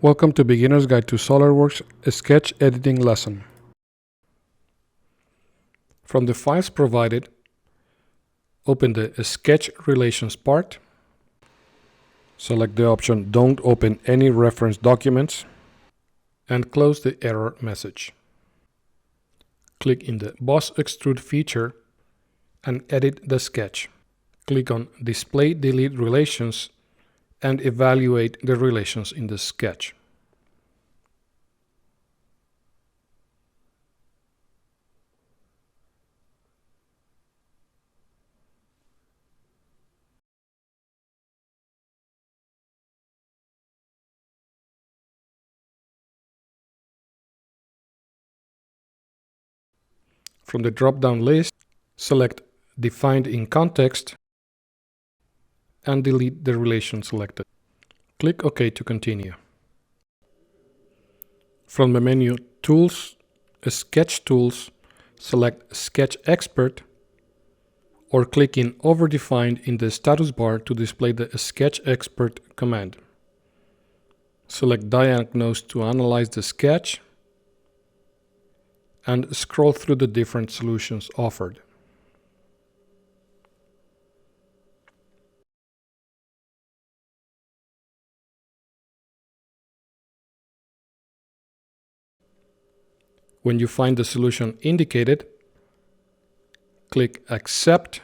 Welcome to Beginner's Guide to SolidWorks Sketch Editing Lesson. From the files provided, open the Sketch Relations part. Select the option Don't open any reference documents and close the error message. Click in the Boss Extrude feature and edit the sketch. Click on Display Delete Relations and evaluate the relations in the sketch. From the drop-down list, select Defined in Context and delete the relation selected. Click OK to continue. From the menu Tools, Sketch Tools, select Sketch Expert or click in Overdefined in the status bar to display the Sketch Expert command. Select Diagnose to analyze the sketch and scroll through the different solutions offered. When you find the solution indicated, click Accept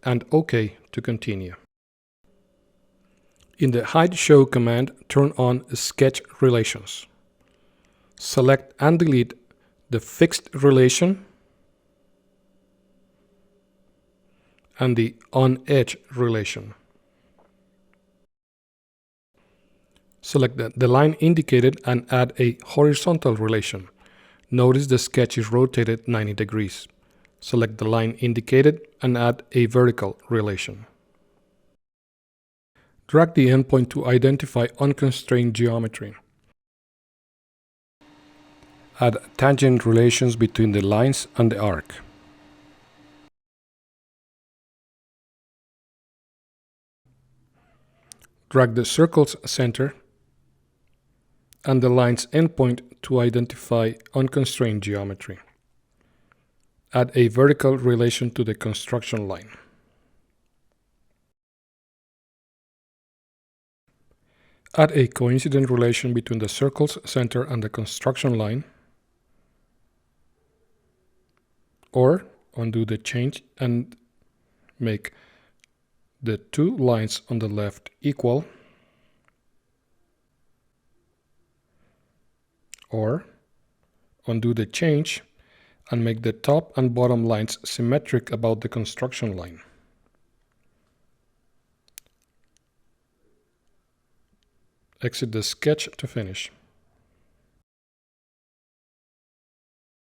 and OK to continue. In the Hide Show command, turn on Sketch Relations. Select and delete the fixed relation and the on-edge relation. Select the line indicated and add a horizontal relation. Notice the sketch is rotated 90 degrees. Select the line indicated and add a vertical relation. Drag the endpoint to identify unconstrained geometry. Add tangent relations between the lines and the arc. Drag the circle's center and the line's endpoint to identify unconstrained geometry. Add a vertical relation to the construction line. Add a coincident relation between the circle's center and the construction line, or undo the change and make the two lines on the left equal, or undo the change and make the top and bottom lines symmetric about the construction line. Exit the sketch to finish.